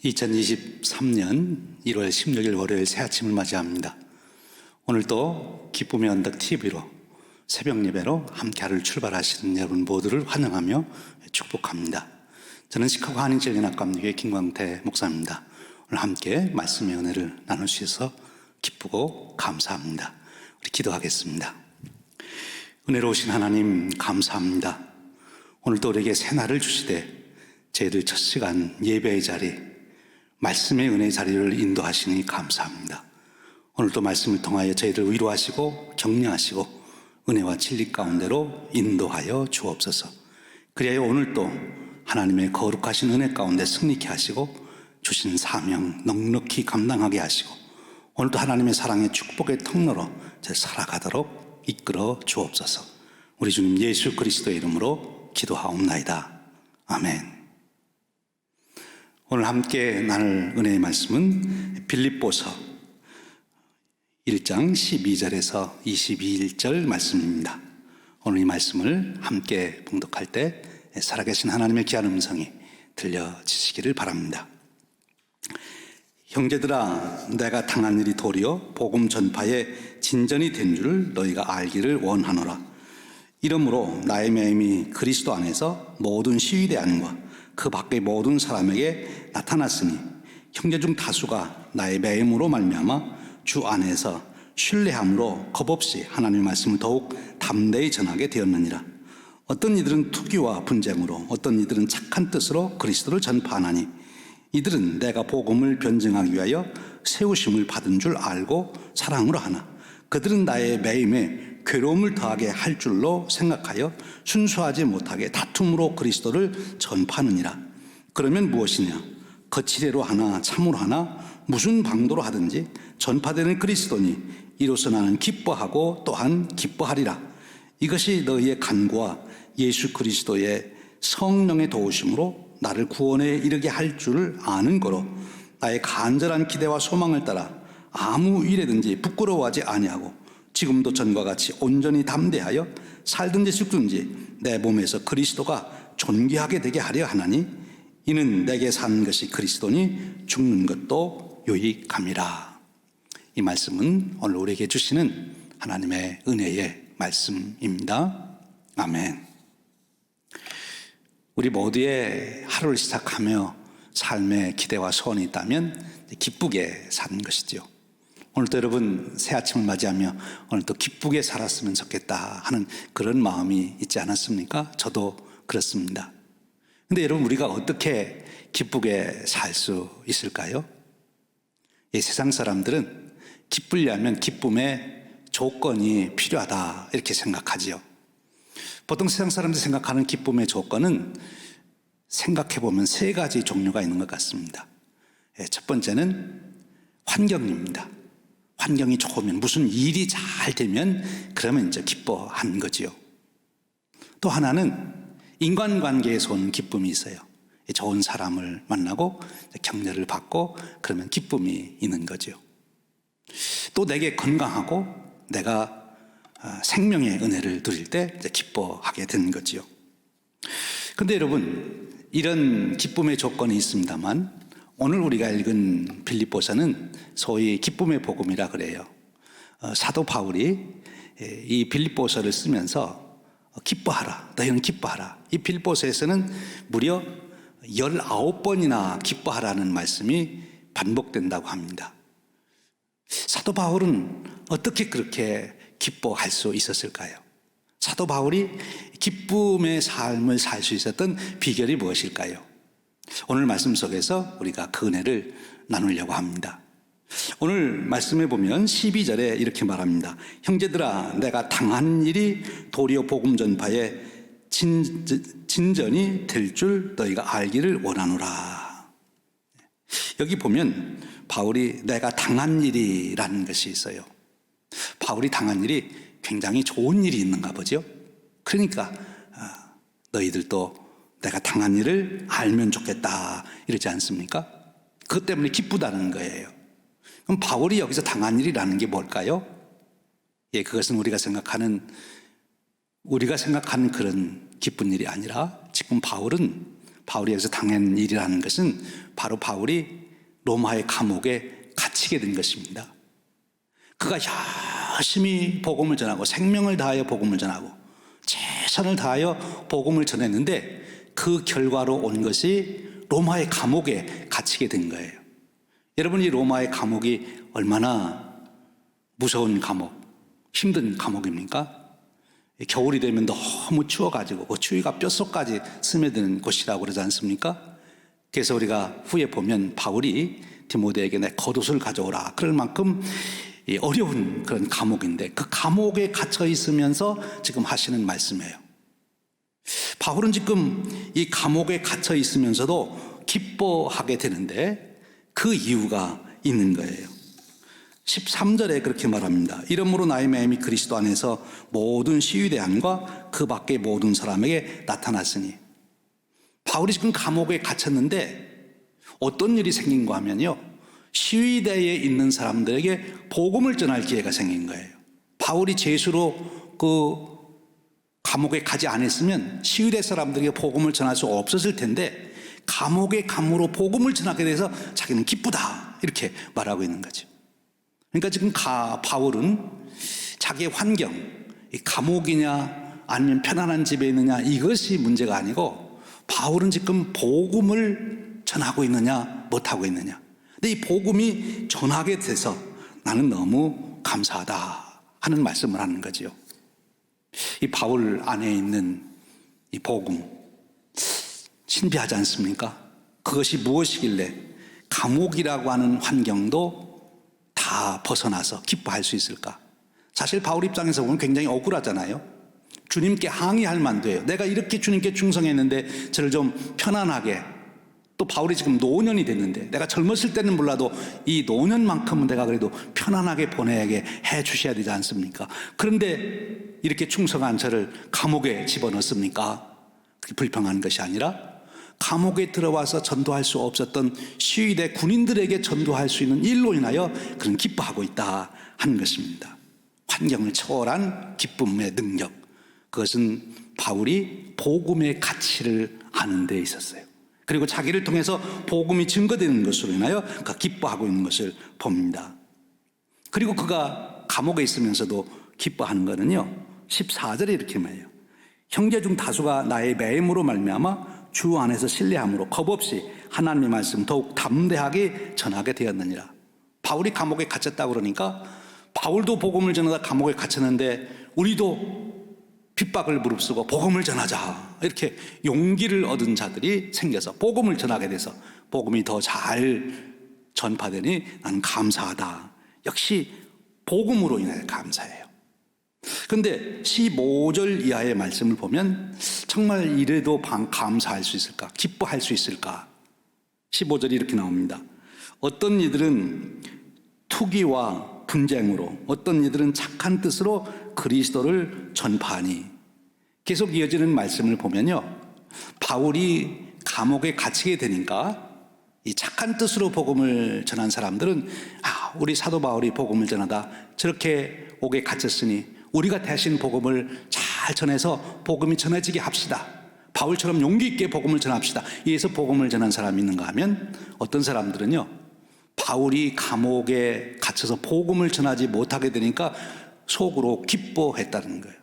2023년 1월 16일 월요일 새 아침을 맞이합니다. 오늘도 기쁨의 언덕 TV로 새벽 예배로 함께 하루를 출발하시는 여러분 모두를 환영하며 축복합니다. 저는 시카고 한인철연합감리교회 김광태 목사입니다. 오늘 함께 말씀의 은혜를 나눌 수 있어서 기쁘고 감사합니다. 우리 기도하겠습니다. 은혜로우신 하나님 감사합니다. 오늘도 우리에게 새날을 주시되 저희들 첫 시간 예배의 자리, 말씀의 은혜의 자리를 인도하시니 감사합니다. 오늘도 말씀을 통하여 저희를 위로하시고 격려하시고 은혜와 진리 가운데로 인도하여 주옵소서. 그리하여 오늘도 하나님의 거룩하신 은혜 가운데 승리케 하시고 주신 사명 넉넉히 감당하게 하시고 오늘도 하나님의 사랑의 축복의 통로로 저희 살아가도록 이끌어 주옵소서. 우리 주님 예수 그리스도의 이름으로 기도하옵나이다. 아멘. 오늘 함께 나눌 은혜의 말씀은 빌립보서 1장 12절에서 22절 말씀입니다. 오늘 이 말씀을 함께 봉독할 때 살아계신 하나님의 귀한 음성이 들려지시기를 바랍니다. 형제들아, 내가 당한 일이 도리어 복음 전파에 진전이 된 줄 너희가 알기를 원하노라. 이러므로 나의 매임이 그리스도 안에서 모든 시위대 안과 그 밖의 모든 사람에게 나타났으니 형제 중 다수가 나의 매임으로 말미암아 주 안에서 신뢰함으로 겁없이 하나님의 말씀을 더욱 담대히 전하게 되었느니라. 어떤 이들은 투기와 분쟁으로, 어떤 이들은 착한 뜻으로 그리스도를 전파하나니 이들은 내가 복음을 변증하기 위하여 세우심을 받은 줄 알고 사랑으로 하나 그들은 나의 매임에 괴로움을 더하게 할 줄로 생각하여 순수하지 못하게 다툼으로 그리스도를 전파하느니라. 그러면 무엇이냐? 거칠애로 하나 참으로 하나 무슨 방도로 하든지 전파되는 그리스도니 이로써 나는 기뻐하고 또한 기뻐하리라. 이것이 너희의 간구와 예수 그리스도의 성령의 도우심으로 나를 구원에 이르게 할 줄 아는 거로 나의 간절한 기대와 소망을 따라 아무 일에든지 부끄러워하지 아니하고 지금도 전과 같이 온전히 담대하여 살든지 죽든지 내 몸에서 그리스도가 존귀하게 되게 하려 하나니 이는 내게 사는 것이 그리스도니 죽는 것도 유익함이라. 이 말씀은 오늘 우리에게 주시는 하나님의 은혜의 말씀입니다. 아멘. 우리 모두의 하루를 시작하며 삶의 기대와 소원이 있다면 기쁘게 사는 것이죠. 오늘도 여러분 새 아침을 맞이하며 오늘도 기쁘게 살았으면 좋겠다 하는 그런 마음이 있지 않았습니까? 저도 그렇습니다. 근데 여러분 우리가 어떻게 기쁘게 살 수 있을까요? 이 세상 사람들은 기쁘려면 기쁨의 조건이 필요하다 이렇게 생각하지요. 보통 세상 사람들이 생각하는 기쁨의 조건은 생각해보면 세 가지 종류가 있는 것 같습니다. 첫 번째는 환경입니다. 환경이 좋으면 무슨 일이 잘 되면 그러면 이제 기뻐하는 거지요. 또 하나는 인간관계에서 오는 기쁨이 있어요. 좋은 사람을 만나고 격려를 받고 그러면 기쁨이 있는 거죠. 또 내게 건강하고 내가 생명의 은혜를 누릴 때 이제 기뻐하게 되는 거지요. 그런데 여러분 이런 기쁨의 조건이 있습니다만 오늘 우리가 읽은 빌립보서는 소위 기쁨의 복음이라 그래요. 사도 바울이 이 빌립보서를 쓰면서 기뻐하라, 너희는 기뻐하라. 이 빌립보서에서는 무려 19번이나 기뻐하라는 말씀이 반복된다고 합니다. 사도 바울은 어떻게 그렇게 기뻐할 수 있었을까요? 사도 바울이 기쁨의 삶을 살 수 있었던 비결이 무엇일까요? 오늘 말씀 속에서 우리가 그 은혜를 나누려고 합니다. 오늘 말씀에 보면 12절에 이렇게 말합니다. 형제들아, 내가 당한 일이 도리어 복음 전파에 진전이 될 줄 너희가 알기를 원하노라. 여기 보면 바울이 내가 당한 일이라는 것이 있어요. 바울이 당한 일이 굉장히 좋은 일이 있는가 보죠. 그러니까 너희들도 내가 당한 일을 알면 좋겠다 이러지 않습니까? 그것 때문에 기쁘다는 거예요. 그럼 바울이 여기서 당한 일이라는 게 뭘까요? 그것은 우리가 생각하는 그런 기쁜 일이 아니라 지금 바울은 바울이 여기서 당한 일이라는 것은 바로 바울이 로마의 감옥에 갇히게 된 것입니다. 그가 열심히 복음을 전하고 생명을 다하여 복음을 전하고 최선을 다하여 복음을 전했는데 그 결과로 온 것이 로마의 감옥에 갇히게 된 거예요. 여러분, 이 로마의 감옥이 얼마나 무서운 감옥, 힘든 감옥입니까? 겨울이 되면 너무 추워가지고 그 추위가 뼛속까지 스며드는 곳이라고 그러지 않습니까? 그래서 우리가 후에 보면 바울이 디모데에게 내 겉옷을 가져오라 그럴 만큼 어려운 그런 감옥인데 그 감옥에 갇혀 있으면서 지금 하시는 말씀이에요. 바울은 지금 이 감옥에 갇혀 있으면서도 기뻐하게 되는데 그 이유가 있는 거예요. 13절에 그렇게 말합니다. 이러므로 나의 마음이 그리스도 안에서 모든 시위대함과 그 밖의 모든 사람에게 나타났으니. 바울이 지금 감옥에 갇혔는데 어떤 일이 생긴가 하면요, 시위대에 있는 사람들에게 복음을 전할 기회가 생긴 거예요. 바울이 죄수로 그 감옥에 가지 않았으면 시위대 사람들에게 복음을 전할 수 없었을 텐데 감옥에 감으로 복음을 전하게 돼서 자기는 기쁘다 이렇게 말하고 있는 거죠. 그러니까 지금 바울은 자기의 환경, 감옥이냐 아니면 편안한 집에 있느냐 이것이 문제가 아니고 바울은 지금 복음을 전하고 있느냐 못하고 있느냐. 근데 이 복음이 전하게 돼서 나는 너무 감사하다 하는 말씀을 하는 거죠. 이 바울 안에 있는 이 복음 신비하지 않습니까? 그것이 무엇이길래 감옥이라고 하는 환경도 다 벗어나서 기뻐할 수 있을까? 사실 바울 입장에서 보면 굉장히 억울하잖아요. 주님께 항의할 만도 해요. 내가 이렇게 주님께 충성했는데 저를 좀 편안하게, 또 바울이 지금 노년이 됐는데 내가 젊었을 때는 몰라도 이 노년만큼은 내가 그래도 편안하게 보내게 해 주셔야 되지 않습니까? 그런데 이렇게 충성한 저를 감옥에 집어넣습니까? 그게 불평하는 것이 아니라 감옥에 들어와서 전도할 수 없었던 시위대 군인들에게 전도할 수 있는 일로 인하여 그는 기뻐하고 있다 하는 것입니다. 환경을 초월한 기쁨의 능력, 그것은 바울이 복음의 가치를 아는 데 있었어요. 그리고 자기를 통해서 복음이 증거되는 것으로 인하여 그가 기뻐하고 있는 것을 봅니다. 그리고 그가 감옥에 있으면서도 기뻐하는 것은요, 14절에 이렇게 말해요. 형제 중 다수가 나의 매임으로 말미암아 주 안에서 신뢰함으로 겁없이 하나님의 말씀 더욱 담대하게 전하게 되었느니라. 바울이 감옥에 갇혔다고 그러니까 바울도 복음을 전하다 감옥에 갇혔는데 우리도 핍박을 무릅쓰고 복음을 전하자 이렇게 용기를 얻은 자들이 생겨서 복음을 전하게 돼서 복음이 더 잘 전파되니 나는 감사하다. 역시 복음으로 인해 감사해요. 그런데 15절 이하의 말씀을 보면 정말 이래도 감사할 수 있을까? 기뻐할 수 있을까? 15절이 이렇게 나옵니다. 어떤 이들은 투기와 분쟁으로, 어떤 이들은 착한 뜻으로 그리스도를 전파하니. 계속 이어지는 말씀을 보면요, 바울이 감옥에 갇히게 되니까 이 착한 뜻으로 복음을 전한 사람들은 우리 사도 바울이 복음을 전하다 저렇게 옥에 갇혔으니 우리가 대신 복음을 잘 전해서 복음이 전해지게 합시다. 바울처럼 용기 있게 복음을 전합시다. 이에서 복음을 전한 사람이 있는가 하면 어떤 사람들은요, 바울이 감옥에 갇혀서 복음을 전하지 못하게 되니까 속으로 기뻐했다는 거예요.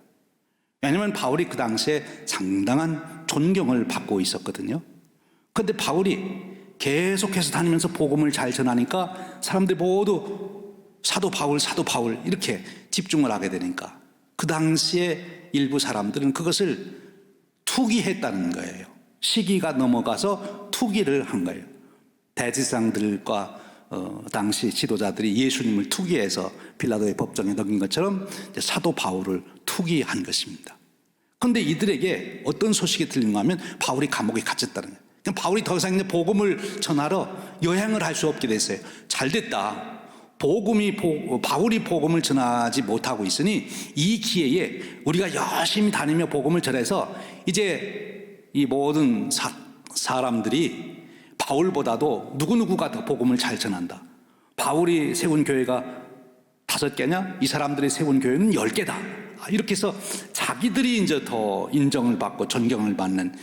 왜냐하면 바울이 그 당시에 상당한 존경을 받고 있었거든요. 그런데 바울이 계속해서 다니면서 복음을 잘 전하니까 사람들이 모두 사도 바울 이렇게 집중을 하게 되니까 그 당시에 일부 사람들은 그것을 투기했다는 거예요. 시기가 넘어가서 투기를 한 거예요. 대제사장들과 당시 지도자들이 예수님을 투기해서 빌라도의 법정에 넘긴 것처럼 사도 바울을 투기한 것입니다. 그런데 이들에게 어떤 소식이 들린가 하면 바울이 감옥에 갇혔다는 거예요. 바울이 더 이상 복음을 전하러 여행을 할 수 없게 됐어요. 잘 됐다. 바울이 복음을 전하지 못하고 있으니 이 기회에 우리가 열심히 다니며 복음을 전해서 이제 이 모든 사람들이 바울보다도 누구누구가 더 복음을 잘 전한다. 바울이 세운 교회가 5개냐? 이 사람들이 세운 교회는 10개다. 이렇게 해서 자기들이 이제 더 인정을 받고 존경을 받는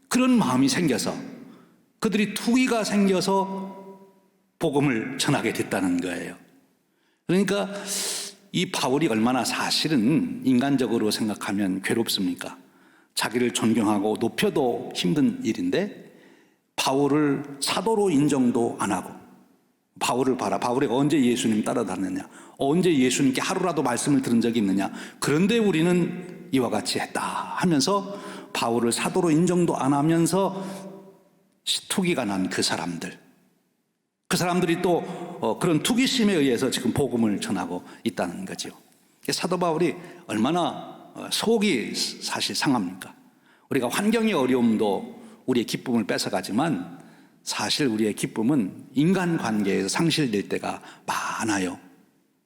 그런 마음이 생겨서 그들이 투기가 생겨서 복음을 전하게 됐다는 거예요. 그러니까 이 바울이 얼마나 사실은 인간적으로 생각하면 괴롭습니까? 자기를 존경하고 높여도 힘든 일인데 바울을 사도로 인정도 안 하고, 바울을 봐라, 바울이 언제 예수님 따라다녔냐, 언제 예수님께 하루라도 말씀을 들은 적이 있느냐, 그런데 우리는 이와 같이 했다 하면서 바울을 사도로 인정도 안 하면서 투기가 난 그 사람들이 또 그런 투기심에 의해서 지금 복음을 전하고 있다는 거죠. 사도 바울이 얼마나 속이 사실 상합니까? 우리가 환경의 어려움도 우리의 기쁨을 뺏어가지만 사실 우리의 기쁨은 인간관계에서 상실될 때가 많아요.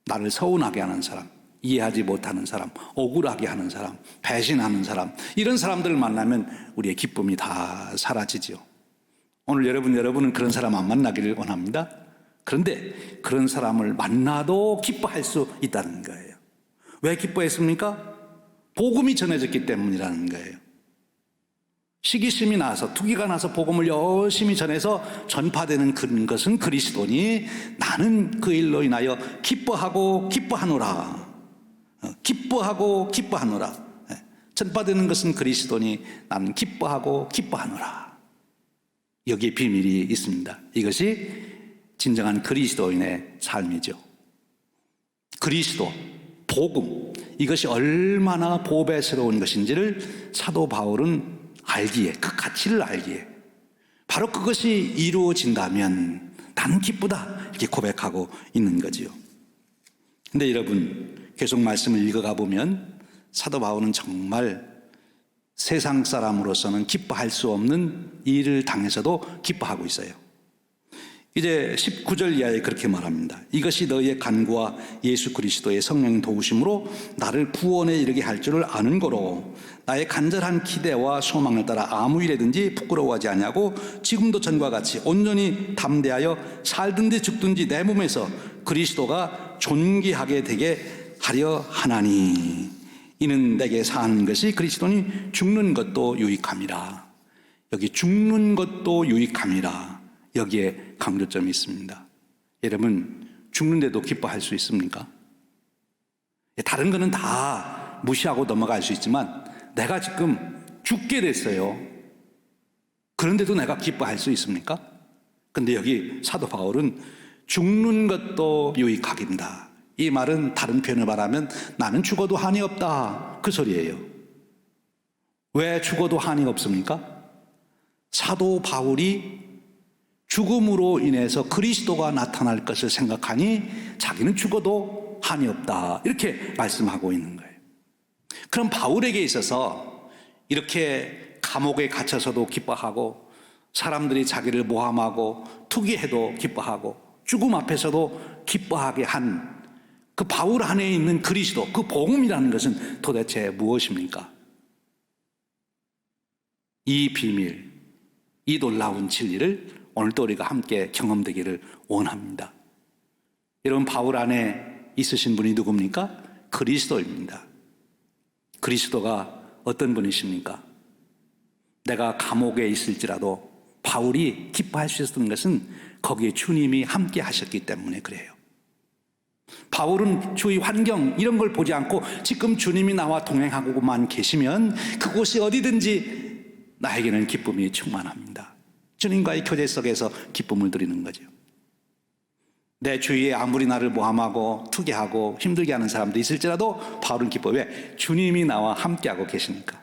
나를 서운하게 하는 사람, 이해하지 못하는 사람, 억울하게 하는 사람, 배신하는 사람, 이런 사람들을 만나면 우리의 기쁨이 다 사라지죠. 오늘 여러분은 그런 사람 안 만나기를 원합니다. 그런데 그런 사람을 만나도 기뻐할 수 있다는 거예요. 왜 기뻐했습니까? 복음이 전해졌기 때문이라는 거예요. 시기심이 나서, 투기가 나서 복음을 열심히 전해서 전파되는 그런 것은 그리스도니 나는 그 일로 인하여 기뻐하고 기뻐하노라. 기뻐하고 기뻐하노라. 전파되는 것은 그리스도니 나는 기뻐하고 기뻐하노라. 여기에 비밀이 있습니다. 이것이 진정한 그리스도인의 삶이죠. 그리스도, 복음, 이것이 얼마나 보배스러운 것인지를 사도 바울은 알기에, 그 가치를 알기에, 바로 그것이 이루어진다면 나는 기쁘다 이렇게 고백하고 있는 거지요. 근데 여러분, 계속 말씀을 읽어가 보면 사도 바울은 정말 세상 사람으로서는 기뻐할 수 없는 일을 당해서도 기뻐하고 있어요. 이제 19절 이하에 그렇게 말합니다. 이것이 너희의 간구와 예수 그리스도의 성령의 도우심으로 나를 구원에 이르게 할 줄을 아는 거로 나의 간절한 기대와 소망을 따라 아무 일에든지 부끄러워하지 아니하고 지금도 전과 같이 온전히 담대하여 살든지 죽든지 내 몸에서 그리스도가 존귀하게 되게 하려 하나니 이는 내게 사는 것이 그리스도니 죽는 것도 유익함이라. 여기 죽는 것도 유익함이라. 여기에 강조점이 있습니다. 여러분, 죽는데도 기뻐할 수 있습니까? 다른 거는 다 무시하고 넘어갈 수 있지만 내가 지금 죽게 됐어요. 그런데도 내가 기뻐할 수 있습니까? 근데 여기 사도 바울은 죽는 것도 유익하긴다. 이 말은 다른 표현을 말하면 나는 죽어도 한이 없다, 그 소리예요. 왜 죽어도 한이 없습니까? 사도 바울이 죽음으로 인해서 그리스도가 나타날 것을 생각하니 자기는 죽어도 한이 없다, 이렇게 말씀하고 있는 거예요. 그럼 바울에게 있어서 이렇게 감옥에 갇혀서도 기뻐하고 사람들이 자기를 모함하고 투기해도 기뻐하고 죽음 앞에서도 기뻐하게 한 그 바울 안에 있는 그리스도, 그 복음이라는 것은 도대체 무엇입니까? 이 비밀, 이 놀라운 진리를 오늘도 우리가 함께 경험되기를 원합니다. 여러분, 바울 안에 있으신 분이 누굽니까? 그리스도입니다. 그리스도가 어떤 분이십니까? 내가 감옥에 있을지라도 바울이 기뻐할 수 있었던 것은 거기에 주님이 함께 하셨기 때문에 그래요. 바울은 주위 환경 이런 걸 보지 않고 지금 주님이 나와 동행하고만 계시면 그곳이 어디든지 나에게는 기쁨이 충만합니다. 주님과의 교제 속에서 기쁨을 드리는 거죠. 내 주위에 아무리 나를 모함하고 투기하고 힘들게 하는 사람도 있을지라도 바울은 기뻐. 왜? 주님이 나와 함께하고 계시니까.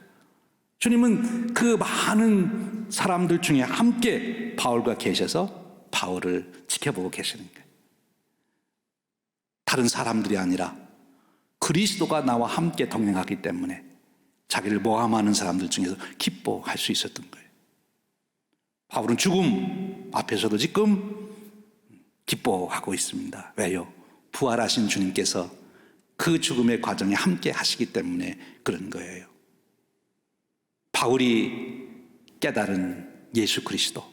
주님은 그 많은 사람들 중에 함께 바울과 계셔서 바울을 지켜보고 계시니까. 다른 사람들이 아니라 그리스도가 나와 함께 동행하기 때문에 자기를 모함하는 사람들 중에서 기뻐할 수 있었던 거예요. 바울은 죽음 앞에서도 지금 기뻐하고 있습니다. 왜요? 부활하신 주님께서 그 죽음의 과정에 함께 하시기 때문에 그런 거예요. 바울이 깨달은 예수 그리스도,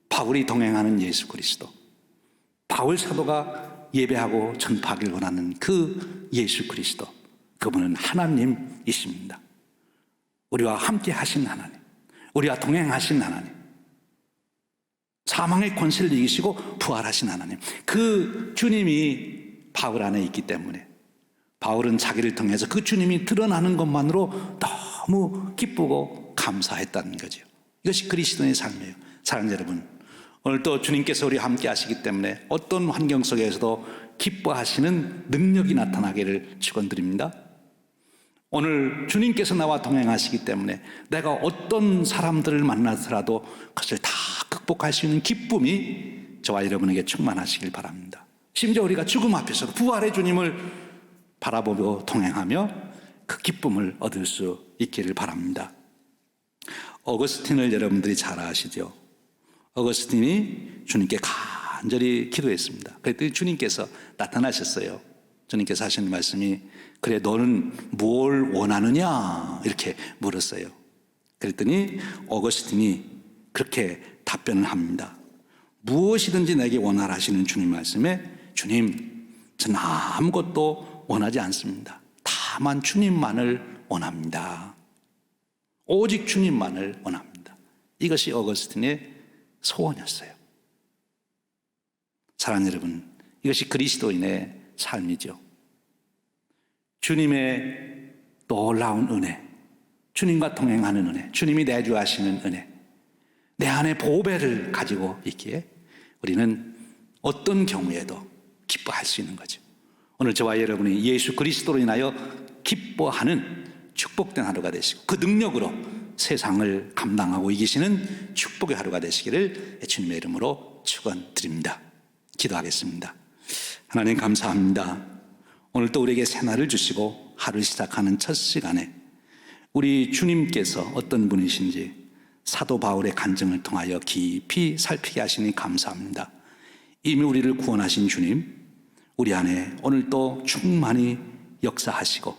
바울이 동행하는 예수 그리스도, 바울 사도가 예배하고 전파하길 원하는 그 예수 그리스도, 그분은 하나님이십니다. 우리와 함께 하신 하나님, 우리와 동행하신 하나님. 사망의 권세를 이기시고 부활하신 하나님, 그 주님이 바울 안에 있기 때문에 바울은 자기를 통해서 그 주님이 드러나는 것만으로 너무 기쁘고 감사했다는 거죠. 이것이 그리스도인의 삶이에요. 사랑하는 여러분, 오늘 또 주님께서 우리와 함께 하시기 때문에 어떤 환경 속에서도 기뻐하시는 능력이 나타나기를 축원드립니다. 오늘 주님께서 나와 동행하시기 때문에 내가 어떤 사람들을 만나더라도 그것을 다 극복할 수 있는 기쁨이 저와 여러분에게 충만하시길 바랍니다. 심지어 우리가 죽음 앞에서도 부활의 주님을 바라보며 동행하며 그 기쁨을 얻을 수 있기를 바랍니다. 어거스틴을 여러분들이 잘 아시죠? 어거스틴이 주님께 간절히 기도했습니다. 그랬더니 주님께서 나타나셨어요. 주님께서 하시는 말씀이, 그래 너는 뭘 원하느냐 이렇게 물었어요. 그랬더니 어거스틴이 그렇게 답변을 합니다. 무엇이든지 내게 원하라 하시는 주님 말씀에, 주님 저는 아무것도 원하지 않습니다. 다만 주님만을 원합니다. 오직 주님만을 원합니다. 이것이 어거스틴의 소원이었어요. 사랑하는 여러분, 이것이 그리스도인의 삶이죠. 주님의 놀라운 은혜, 주님과 동행하는 은혜, 주님이 내주하시는 은혜, 내 안에 보배를 가지고 있기에 우리는 어떤 경우에도 기뻐할 수 있는 거죠. 오늘 저와 여러분이 예수 그리스도로 인하여 기뻐하는 축복된 하루가 되시고 그 능력으로 세상을 감당하고 이기시는 축복의 하루가 되시기를 주님의 이름으로 축원드립니다. 기도하겠습니다. 하나님 감사합니다. 오늘 또 우리에게 새날을 주시고 하루를 시작하는 첫 시간에 우리 주님께서 어떤 분이신지 사도 바울의 간증을 통하여 깊이 살피게 하시니 감사합니다. 이미 우리를 구원하신 주님, 우리 안에 오늘 또 충만히 역사하시고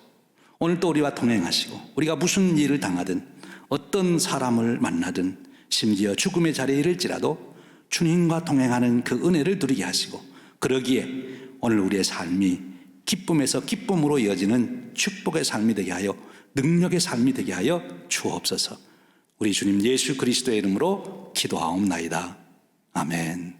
오늘 또 우리와 동행하시고 우리가 무슨 일을 당하든 어떤 사람을 만나든 심지어 죽음의 자리에 이를지라도 주님과 동행하는 그 은혜를 누리게 하시고, 그러기에 오늘 우리의 삶이 기쁨에서 기쁨으로 이어지는 축복의 삶이 되게 하여 능력의 삶이 되게 하여 주옵소서. 우리 주님 예수 그리스도의 이름으로 기도하옵나이다. 아멘.